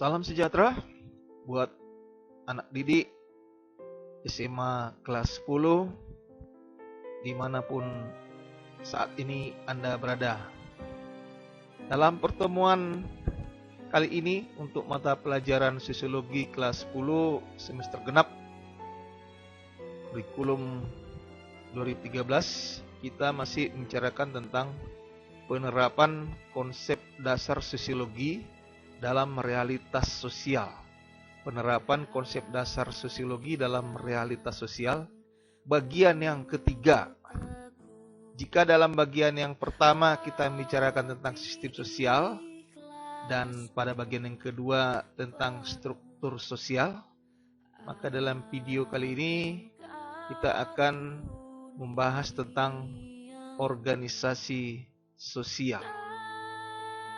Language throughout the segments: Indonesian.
Salam sejahtera buat anak didik SMA kelas 10 dimanapun saat ini Anda berada. Dalam pertemuan kali ini untuk mata pelajaran Sosiologi kelas 10 semester genap kurikulum 2013, kita masih membicarakan tentang penerapan konsep dasar sosiologi dalam realitas sosial. Penerapan konsep dasar sosiologi dalam realitas sosial, bagian yang ketiga. Jika dalam bagian yang pertama kita membicarakan tentang sistem sosial, dan pada bagian yang kedua tentang struktur sosial, maka dalam video kali ini kita akan membahas tentang organisasi sosial.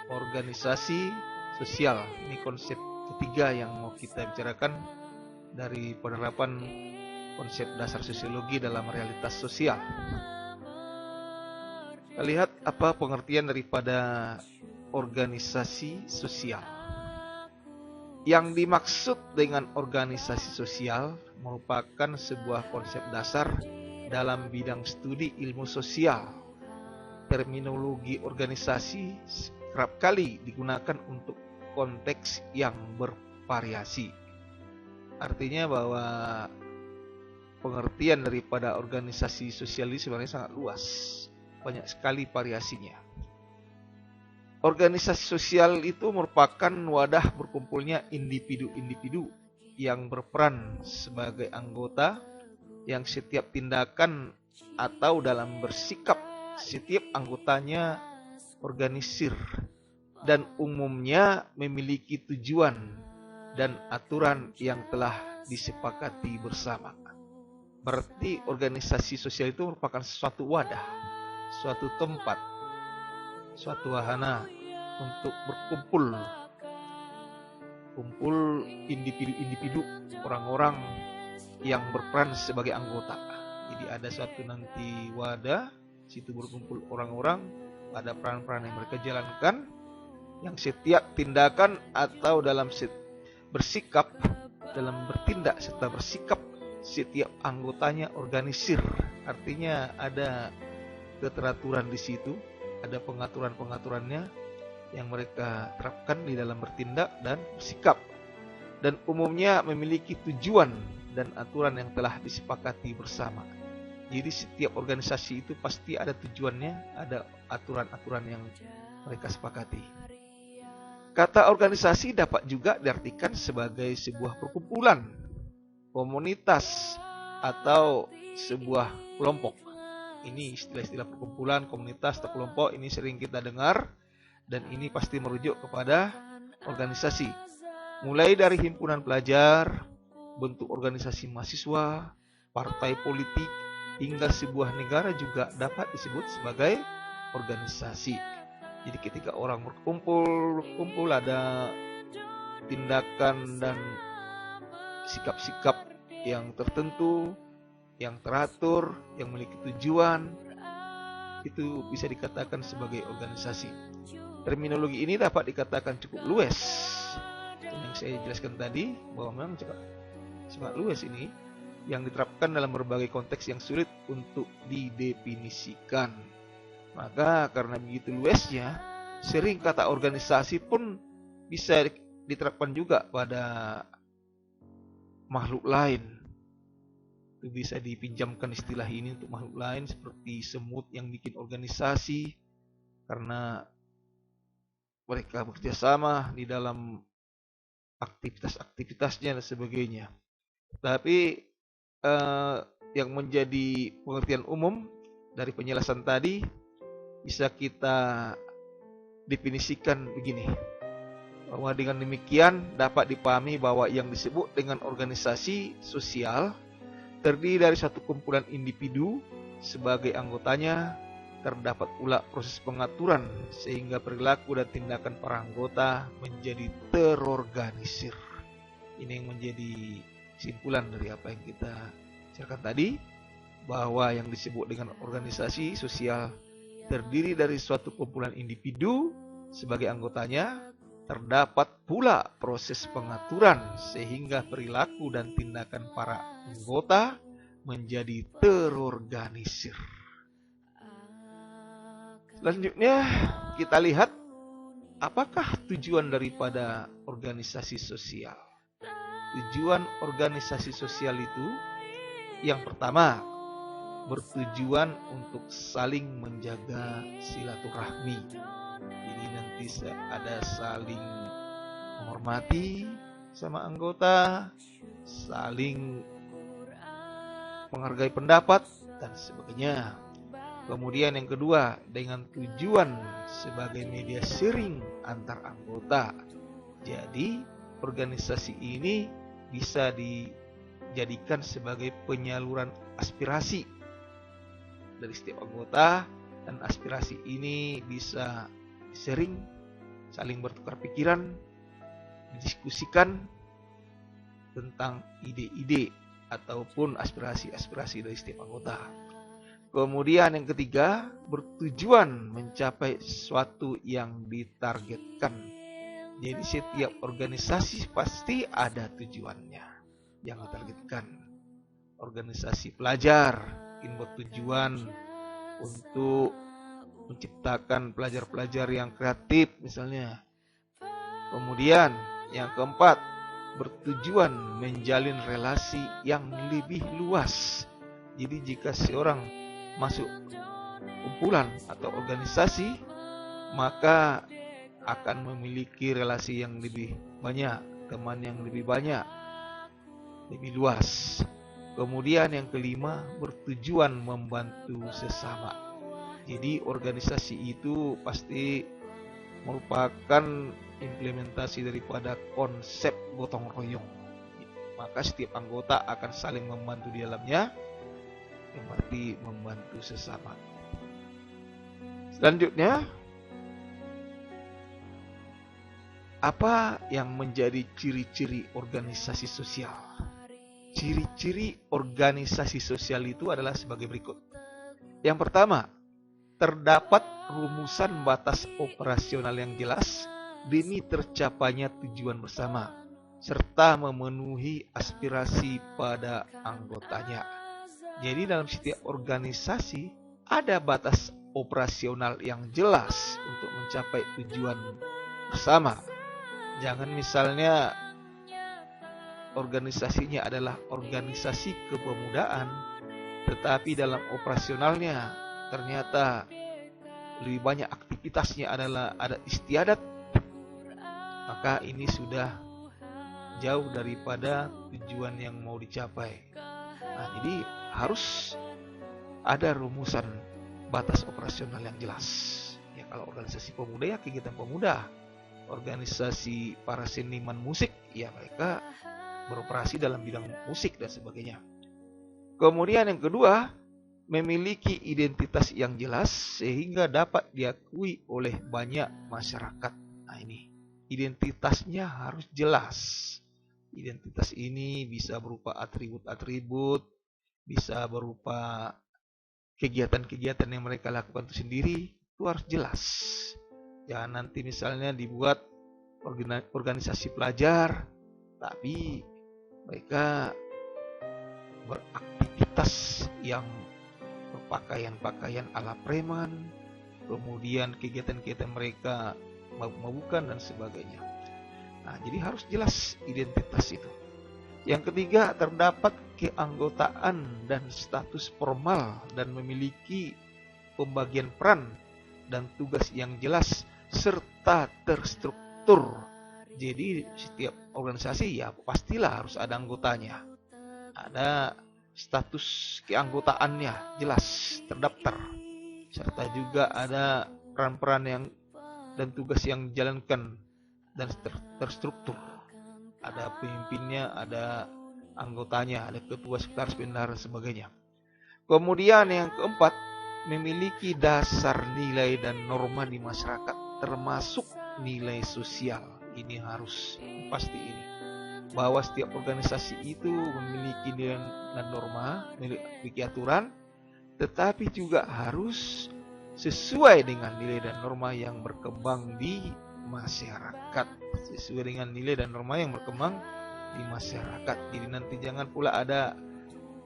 Organisasi sosial, ini konsep ketiga yang mau kita bicarakan dari penerapan konsep dasar sosiologi dalam realitas sosial. Kita lihat apa pengertian daripada organisasi sosial. Yang dimaksud dengan organisasi sosial merupakan sebuah konsep dasar dalam bidang studi ilmu sosial. Terminologi organisasi kerap kali digunakan untuk konteks yang bervariasi. Artinya bahwa pengertian daripada organisasi sosial ini sebenarnya sangat luas, banyak sekali variasinya. Organisasi sosial itu merupakan wadah berkumpulnya individu-individu yang berperan sebagai anggota, yang setiap tindakan atau dalam bersikap setiap anggotanya organisir dan umumnya memiliki tujuan dan aturan yang telah disepakati bersama. Berarti organisasi sosial itu merupakan suatu wadah, suatu tempat, suatu wahana untuk berkumpul individu-individu, orang-orang yang berperan sebagai anggota. Jadi ada suatu nanti wadah, situ berkumpul orang-orang, ada peran-peran yang mereka jalankan, yang setiap tindakan atau dalam bersikap, dalam bertindak serta bersikap, setiap anggotanya organisir. Artinya ada keteraturan di situ, ada pengaturan-pengaturannya yang mereka terapkan di dalam bertindak dan bersikap, dan umumnya memiliki tujuan dan aturan yang telah disepakati bersama. Jadi setiap organisasi itu pasti ada tujuannya, ada aturan-aturan yang mereka sepakati. Kata organisasi dapat juga diartikan sebagai sebuah perkumpulan, komunitas, atau sebuah kelompok. Ini istilah-istilah perkumpulan, komunitas, atau kelompok ini sering kita dengar, dan ini pasti merujuk kepada organisasi. Mulai dari himpunan pelajar, bentuk organisasi mahasiswa, partai politik, hingga sebuah negara juga dapat disebut sebagai organisasi. Jadi ketika orang berkumpul ada tindakan dan sikap-sikap yang tertentu, yang teratur, yang memiliki tujuan, itu bisa dikatakan sebagai organisasi. Terminologi ini dapat dikatakan cukup luas. Yang saya jelaskan tadi, bahwa memang sangat luas ini, yang diterapkan dalam berbagai konteks yang sulit untuk didefinisikan. Maka karena begitu luasnya, sering kata organisasi pun bisa diterapkan juga pada makhluk lain. Itu bisa dipinjamkan istilah ini untuk makhluk lain seperti semut yang bikin organisasi karena mereka bekerjasama di dalam aktivitas-aktivitasnya dan sebagainya. Tapi yang menjadi pengertian umum dari penjelasan tadi bisa kita definisikan begini, bahwa dengan demikian dapat dipahami bahwa yang disebut dengan organisasi sosial terdiri dari satu kumpulan individu sebagai anggotanya. Terdapat pula proses pengaturan sehingga perilaku dan tindakan para anggota menjadi terorganisir. Ini yang menjadi kesimpulan dari apa yang kita bicarakan tadi, bahwa yang disebut dengan organisasi sosial terdiri dari suatu kumpulan individu sebagai anggotanya, terdapat pula proses pengaturan sehingga perilaku dan tindakan para anggota menjadi terorganisir. Selanjutnya kita lihat apakah tujuan daripada organisasi sosial. Tujuan organisasi sosial itu yang pertama bertujuan untuk saling menjaga silaturahmi. Jadi nanti ada saling menghormati sama anggota, saling menghargai pendapat dan sebagainya. Kemudian yang kedua, dengan tujuan sebagai media sharing antar anggota. Jadi organisasi ini bisa dijadikan sebagai penyaluran aspirasi dari setiap anggota, dan aspirasi ini bisa sharing, saling bertukar pikiran, didiskusikan tentang ide-ide ataupun aspirasi-aspirasi dari setiap anggota. Kemudian yang ketiga, bertujuan mencapai sesuatu yang ditargetkan. Jadi setiap organisasi pasti ada tujuannya yang ditargetkan. Organisasi pelajar bertujuan untuk menciptakan pelajar-pelajar yang kreatif misalnya. Kemudian yang keempat, bertujuan menjalin relasi yang lebih luas. Jadi jika seorang masuk kumpulan atau organisasi, maka akan memiliki relasi yang lebih banyak, teman yang lebih banyak, lebih luas. Kemudian yang kelima, bertujuan membantu sesama. Jadi organisasi itu pasti merupakan implementasi daripada konsep gotong royong. Maka setiap anggota akan saling membantu di dalamnya, yang berarti membantu sesama. Selanjutnya, apa yang menjadi ciri-ciri organisasi sosial? Ciri-ciri organisasi sosial itu adalah sebagai berikut. Yang pertama, terdapat rumusan batas operasional yang jelas demi tercapainya tujuan bersama, serta memenuhi aspirasi pada anggotanya. Jadi dalam setiap organisasi ada batas operasional yang jelas untuk mencapai tujuan bersama. Jangan misalnya organisasinya adalah organisasi kepemudaan, tetapi dalam operasionalnya ternyata lebih banyak aktivitasnya adalah adat istiadat, maka ini sudah jauh daripada tujuan yang mau dicapai. Nah, jadi harus ada rumusan batas operasional yang jelas. Ya, kalau organisasi pemuda ya kegiatan pemuda, organisasi para seniman musik ya mereka beroperasi dalam bidang musik dan sebagainya. Kemudian yang kedua, memiliki identitas yang jelas sehingga dapat diakui oleh banyak masyarakat. Nah ini, identitasnya harus jelas. Identitas ini bisa berupa atribut-atribut, bisa berupa kegiatan-kegiatan yang mereka lakukan itu sendiri, itu harus jelas. Jangan nanti misalnya dibuat organisasi pelajar, tapi mereka beraktivitas yang berpakaian-pakaian ala preman, kemudian kegiatan-kegiatan mereka mabuk-mabukan dan sebagainya. Nah, jadi harus jelas identitas itu. Yang ketiga, terdapat keanggotaan dan status formal dan memiliki pembagian peran dan tugas yang jelas serta terstruktur. Jadi setiap organisasi ya pastilah harus ada anggotanya. Ada status keanggotaannya jelas terdaftar. Serta juga ada peran-peran yang dan tugas yang dijalankan dan terstruktur. Ada pemimpinnya, ada anggotanya, ada ketua, sekretaris, bendahara dan sebagainya. Kemudian yang keempat, memiliki dasar nilai dan norma di masyarakat termasuk nilai sosial. Ini harus pasti ini, bahwa setiap organisasi itu memiliki nilai dan norma, memiliki aturan, tetapi juga harus sesuai dengan nilai dan norma yang berkembang di masyarakat. sesuai dengan nilai dan norma yang berkembang di masyarakat. Jadi nanti jangan pula ada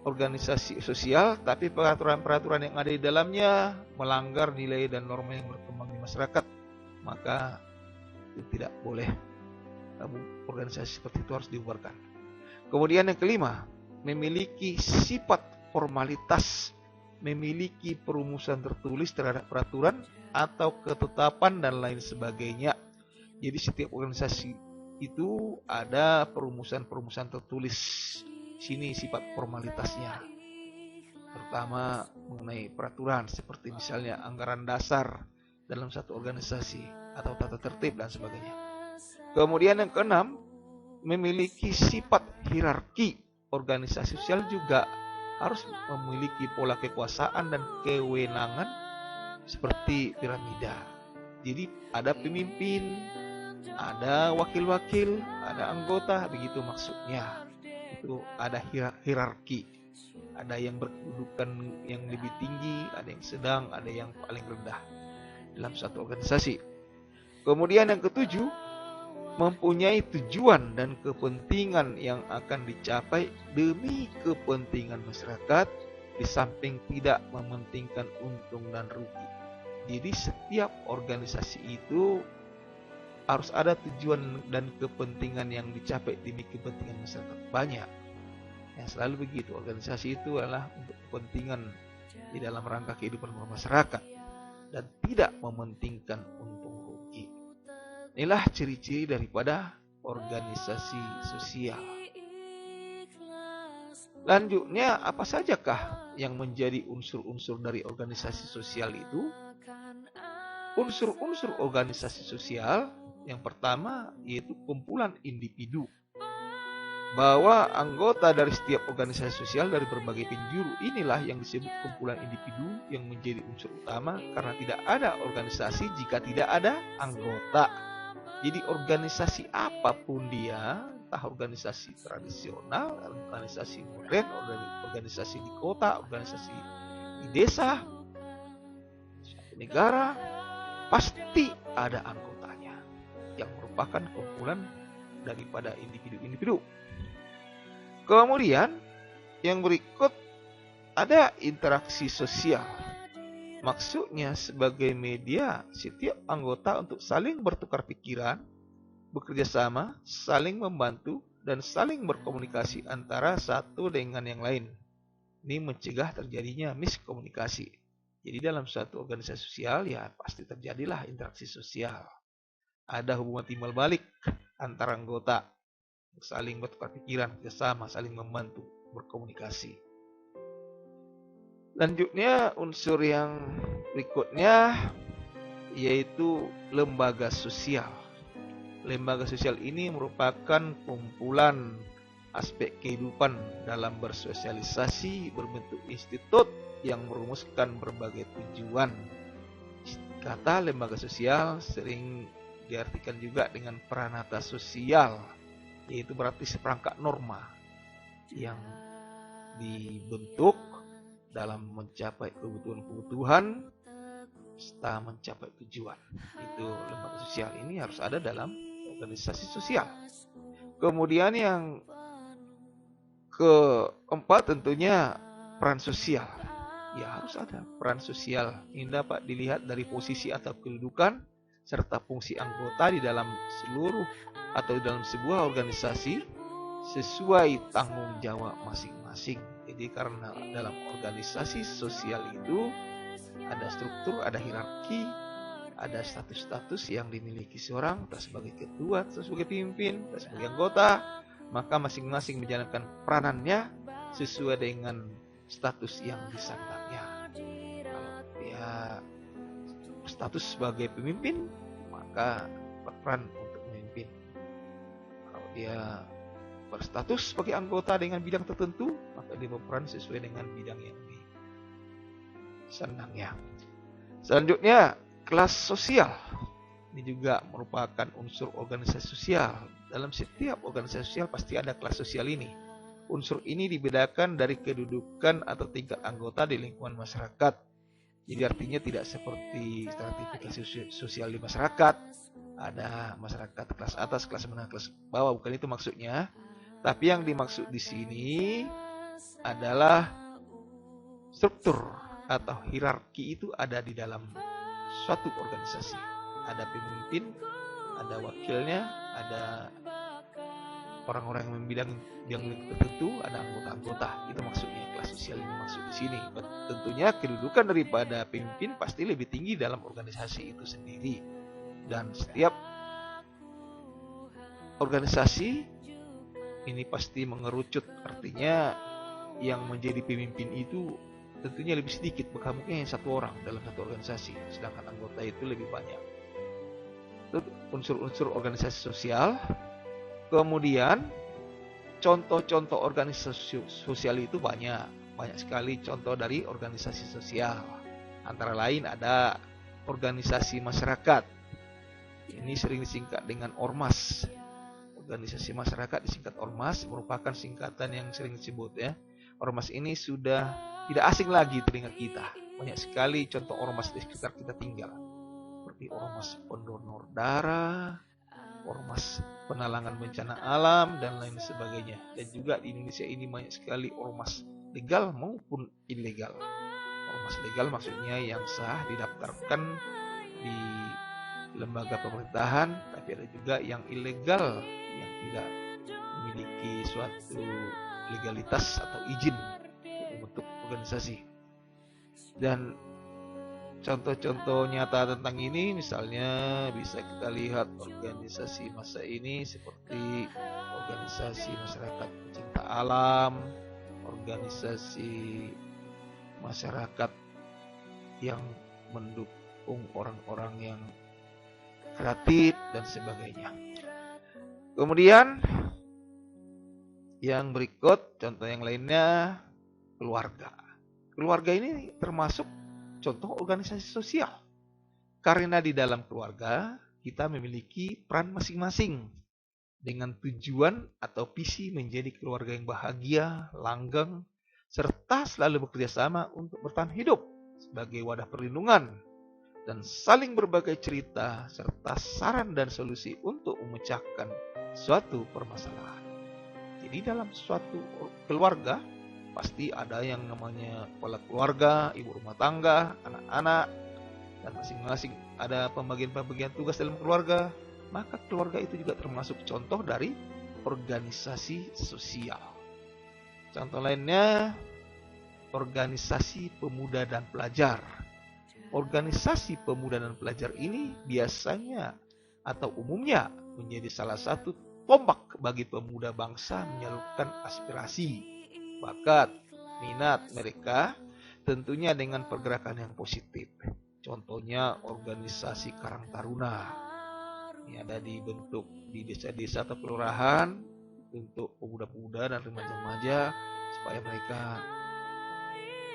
organisasi sosial tapi peraturan-peraturan yang ada di dalamnya melanggar nilai dan norma yang berkembang di masyarakat, maka itu tidak boleh. Organisasi seperti itu harus dibubarkan. Kemudian yang kelima, memiliki sifat formalitas, memiliki perumusan tertulis terhadap peraturan atau ketetapan dan lain sebagainya. Jadi setiap organisasi itu ada perumusan-perumusan tertulis. Sini sifat formalitasnya. Pertama mengenai peraturan seperti misalnya anggaran dasar dalam satu organisasi atau tata tertib dan sebagainya. Kemudian yang keenam, memiliki sifat hierarki. Organisasi sosial juga harus memiliki pola kekuasaan dan kewenangan seperti piramida. Jadi ada pemimpin, ada wakil-wakil, ada anggota, begitu maksudnya. Itu ada hierarki. Ada yang berkedudukan yang lebih tinggi, ada yang sedang, ada yang paling rendah dalam satu organisasi. Kemudian yang ketujuh, mempunyai tujuan dan kepentingan yang akan dicapai demi kepentingan masyarakat, di samping tidak mementingkan untung dan rugi. Jadi setiap organisasi itu harus ada tujuan dan kepentingan yang dicapai demi kepentingan masyarakat. Banyak yang selalu begitu. Organisasi itu adalah untuk kepentingan di dalam rangka kehidupan masyarakat dan tidak mementingkan untung rugi. Inilah ciri-ciri daripada organisasi sosial. Lanjutnya, apa sajakah yang menjadi unsur-unsur dari organisasi sosial itu? Unsur-unsur organisasi sosial yang pertama yaitu kumpulan individu. Bahwa anggota dari setiap organisasi sosial dari berbagai penjuru inilah yang disebut kumpulan individu yang menjadi unsur utama, karena tidak ada organisasi jika tidak ada anggota. Jadi organisasi apapun dia, entah organisasi tradisional, organisasi modern, organisasi di kota, organisasi di desa, suatu negara, pasti ada anggotanya yang merupakan kumpulan daripada individu-individu. Kemudian yang berikut ada interaksi sosial. Maksudnya sebagai media setiap anggota untuk saling bertukar pikiran, bekerja sama, saling membantu, dan saling berkomunikasi antara satu dengan yang lain. Ini mencegah terjadinya miskomunikasi. Jadi dalam suatu organisasi sosial ya pasti terjadilah interaksi sosial. Ada hubungan timbal balik antara anggota, saling bertukar pikiran, bersama, saling membantu, berkomunikasi. Lanjutnya unsur yang berikutnya yaitu lembaga sosial. Lembaga sosial ini merupakan kumpulan aspek kehidupan dalam bersosialisasi berbentuk institut yang merumuskan berbagai tujuan. Kata lembaga sosial sering diartikan juga dengan pranata sosial, yaitu berarti seperangkat norma yang dibentuk dalam mencapai kebutuhan-kebutuhan serta mencapai tujuan. Itu lembaga sosial ini harus ada dalam organisasi sosial. Kemudian yang keempat tentunya peran sosial. Ya harus ada peran sosial. Ini dapat dilihat dari posisi atau kedudukan serta fungsi anggota di dalam seluruh atau dalam sebuah organisasi sesuai tanggung jawab masing-masing. Jadi karena dalam organisasi sosial itu ada struktur, ada hierarki, ada status-status yang dimiliki seorang, entah sebagai ketua, entah sebagai pimpin, entah sebagai anggota, maka masing-masing menjalankan peranannya sesuai dengan status yang disandangnya. Kalau dia status sebagai pemimpin, maka berperan untuk memimpin. Kalau dia berstatus sebagai anggota dengan bidang tertentu, maka dia berperan sesuai dengan bidang yang disandangnya. Selanjutnya, kelas sosial. Ini juga merupakan unsur organisasi sosial. Dalam setiap organisasi sosial pasti ada kelas sosial ini. Unsur ini dibedakan dari kedudukan atau tingkat anggota di lingkungan masyarakat. Jadi artinya tidak seperti stratifikasi sosial di masyarakat. ada masyarakat kelas atas, kelas menengah, kelas bawah. Bukan itu maksudnya. Tapi yang dimaksud di sini adalah struktur atau hierarki itu ada di dalam suatu organisasi. Ada pemimpin, ada wakilnya, ada orang-orang yang membilang yang tertentu, ada anggota-anggota. Itu maksudnya kelas sosial ini maksud di sini. Tentunya kedudukan daripada pemimpin pasti lebih tinggi dalam organisasi itu sendiri. Dan setiap organisasi ini pasti mengerucut, artinya yang menjadi pemimpin itu tentunya lebih sedikit, bahkan mungkin satu orang dalam satu organisasi, sedangkan anggota itu lebih banyak. Itu unsur-unsur organisasi sosial. Kemudian contoh-contoh organisasi sosial itu banyak sekali contoh dari organisasi sosial. Antara lain ada organisasi masyarakat. Ini sering disingkat dengan ormas. Organisasi masyarakat disingkat ormas, merupakan singkatan yang sering disebut ya. Ormas ini sudah tidak asing lagi telinga kita. Banyak sekali contoh ormas di sekitar kita tinggal. Seperti ormas pendonor darah, ormas penanggulangan bencana alam, dan lain sebagainya. Dan juga di Indonesia ini banyak sekali ormas legal maupun ilegal. Ormas legal maksudnya yang sah, didaftarkan di lembaga pemerintahan, tapi ada juga yang ilegal yang tidak memiliki suatu legalitas atau izin untuk membentuk organisasi. Dan contoh-contoh nyata tentang ini misalnya bisa kita lihat organisasi masa ini seperti organisasi masyarakat pencinta alam, organisasi masyarakat yang mendukung orang-orang yang kreatif dan sebagainya. Kemudian yang berikut contoh yang lainnya, keluarga. Keluarga ini termasuk contoh organisasi sosial. Karena di dalam keluarga kita memiliki peran masing-masing dengan tujuan atau visi menjadi keluarga yang bahagia, langgeng, serta selalu bekerja sama untuk bertahan hidup sebagai wadah perlindungan dan saling berbagai cerita serta saran dan solusi untuk memecahkan suatu permasalahan. Jadi dalam suatu keluarga pasti ada yang namanya kepala keluarga, ibu rumah tangga, anak-anak, dan masing-masing ada pembagian-pembagian tugas dalam keluarga. Maka keluarga itu juga termasuk contoh dari organisasi sosial. Contoh lainnya, organisasi pemuda dan pelajar. Organisasi pemuda dan pelajar ini biasanya atau umumnya menjadi salah satu tombak bagi pemuda bangsa menyalurkan aspirasi, bakat, minat mereka, tentunya dengan pergerakan yang positif. Contohnya organisasi Karang Taruna. Ini ada dibentuk di desa-desa atau kelurahan untuk pemuda-pemuda dan remaja-remaja supaya mereka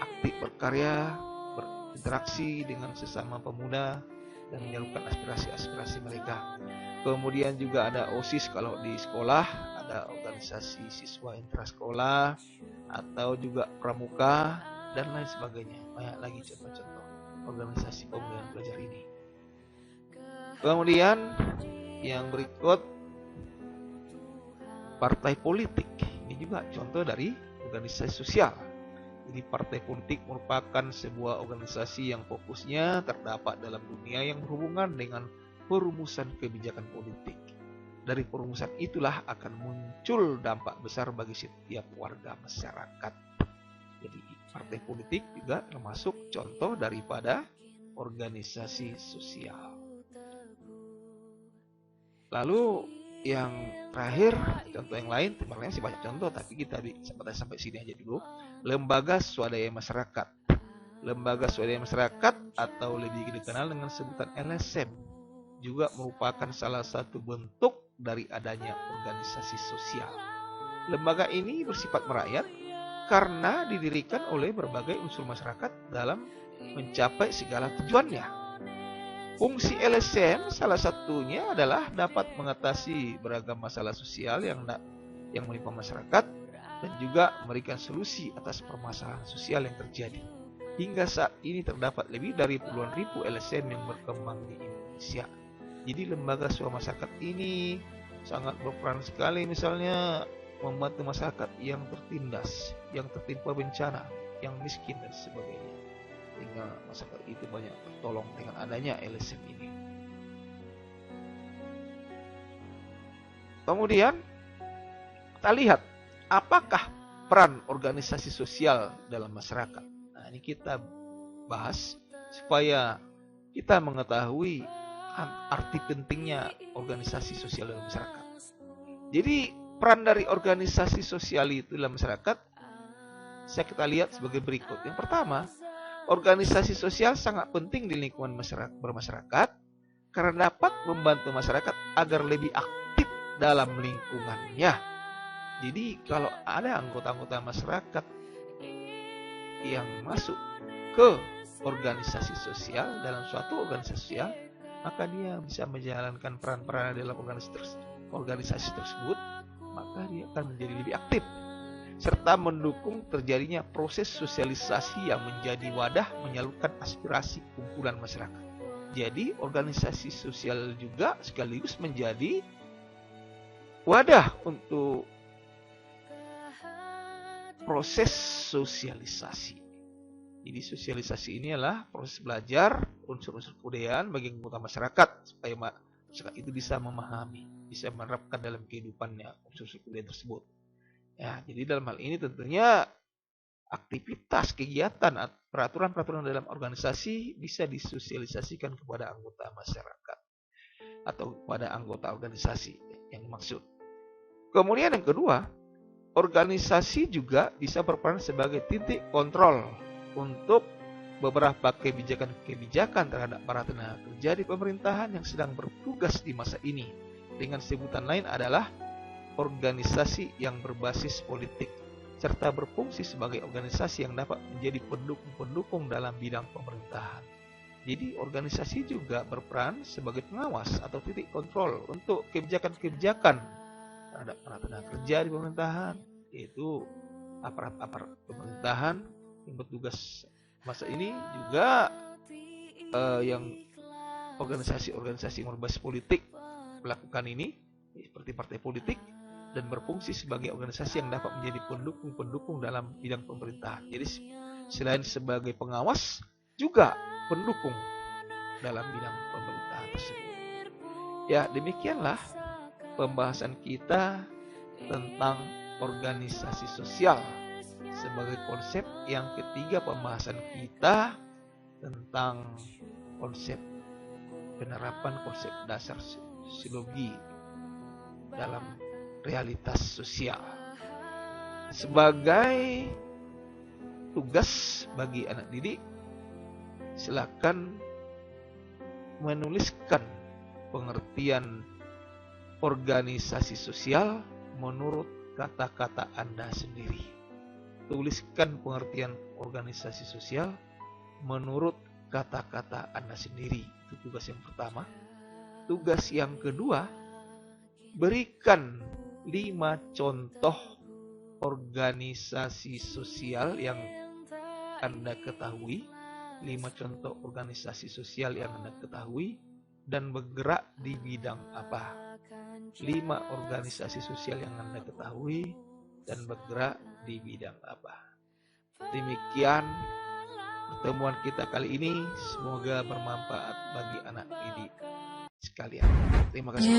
aktif berkarya, berinteraksi dengan sesama pemuda dan menyalurkan aspirasi-aspirasi mereka. Kemudian juga ada OSIS kalau di sekolah, ada organisasi siswa intrasekolah atau juga pramuka dan lain sebagainya. Banyak lagi contoh-contoh organisasi pemuda dan pelajar ini. Kemudian yang berikut, partai politik. Ini juga contoh dari organisasi sosial. Jadi partai politik merupakan sebuah organisasi yang fokusnya terdapat dalam dunia yang berhubungan dengan perumusan kebijakan politik. Dari perumusan itulah akan muncul dampak besar bagi setiap warga masyarakat. Jadi partai politik juga termasuk contoh daripada organisasi sosial. Lalu yang terakhir, contoh yang lain, sebenarnya sih banyak contoh, tapi kita sampai sini aja dulu. Lembaga swadaya masyarakat. Lembaga swadaya masyarakat atau lebih dikenal dengan sebutan LSM juga merupakan salah satu bentuk dari adanya organisasi sosial. Lembaga ini bersifat merakyat karena didirikan oleh berbagai unsur masyarakat dalam mencapai segala tujuannya. Fungsi LSM salah satunya adalah dapat mengatasi beragam masalah sosial yang menimpa masyarakat dan juga memberikan solusi atas permasalahan sosial yang terjadi. Hingga saat ini terdapat lebih dari puluhan ribu LSM yang berkembang di Indonesia. Jadi lembaga swadaya masyarakat ini sangat berperan sekali, misalnya membantu masyarakat yang tertindas, yang tertimpa bencana, yang miskin dan sebagainya. Sehingga masyarakat itu banyak tertolong dengan adanya LSM ini. Kemudian kita lihat apakah peran organisasi sosial dalam masyarakat. Nah, ini kita bahas supaya kita mengetahui arti pentingnya organisasi sosial dalam masyarakat. Jadi peran dari organisasi sosial itu dalam masyarakat saya kita lihat sebagai berikut. Yang pertama, organisasi sosial sangat penting di lingkungan bermasyarakat karena dapat membantu masyarakat agar lebih aktif dalam lingkungannya. Jadi kalau ada anggota-anggota masyarakat yang masuk ke organisasi sosial, dalam suatu organisasi sosial, maka dia bisa menjalankan peran-peran dalam organisasi tersebut, maka dia akan menjadi lebih aktif serta mendukung terjadinya proses sosialisasi yang menjadi wadah menyalurkan aspirasi kumpulan masyarakat. Jadi organisasi sosial juga sekaligus menjadi wadah untuk proses sosialisasi. Jadi sosialisasi ini adalah proses belajar unsur-unsur kebudayaan bagi anggota masyarakat supaya masyarakat itu bisa memahami, bisa menerapkan dalam kehidupannya unsur-unsur kebudayaan tersebut. Ya, jadi dalam hal ini tentunya aktivitas, kegiatan, peraturan-peraturan dalam organisasi bisa disosialisasikan kepada anggota masyarakat atau kepada anggota organisasi yang dimaksud. Kemudian yang kedua, organisasi juga bisa berperan sebagai titik kontrol untuk beberapa kebijakan-kebijakan terhadap para tenaga kerja di pemerintahan yang sedang bertugas di masa ini. Dengan sebutan lain adalah organisasi yang berbasis politik, serta berfungsi sebagai organisasi yang dapat menjadi pendukung-pendukung dalam bidang pemerintahan. Jadi organisasi juga berperan sebagai pengawas atau titik kontrol untuk kebijakan-kebijakan terhadap para tenaga kerja di pemerintahan, yaitu aparat-aparat pemerintahan yang bertugas masa ini, juga yang organisasi-organisasi yang berbasis politik melakukan ini seperti partai politik dan berfungsi sebagai organisasi yang dapat menjadi pendukung-pendukung dalam bidang pemerintahan. Jadi selain sebagai pengawas juga pendukung dalam bidang pemerintahan tersebut. Ya, demikianlah pembahasan kita tentang organisasi sosial sebagai konsep yang ketiga pembahasan kita tentang konsep penerapan konsep dasar sosiologi dalam realitas sosial. Sebagai tugas bagi anak didik, silakan menuliskan pengertian organisasi sosial menurut kata-kata Anda sendiri. Tuliskan pengertian organisasi sosial menurut kata-kata Anda sendiri. Itu tugas yang pertama. Tugas yang kedua, berikan 5 contoh organisasi sosial yang Anda ketahui. 5 contoh organisasi sosial yang Anda ketahui dan bergerak di bidang apa. 5 organisasi sosial yang Anda ketahui dan bergerak di bidang apa. Demikian pertemuan kita kali ini, semoga bermanfaat bagi anak didik sekalian. Terima kasih.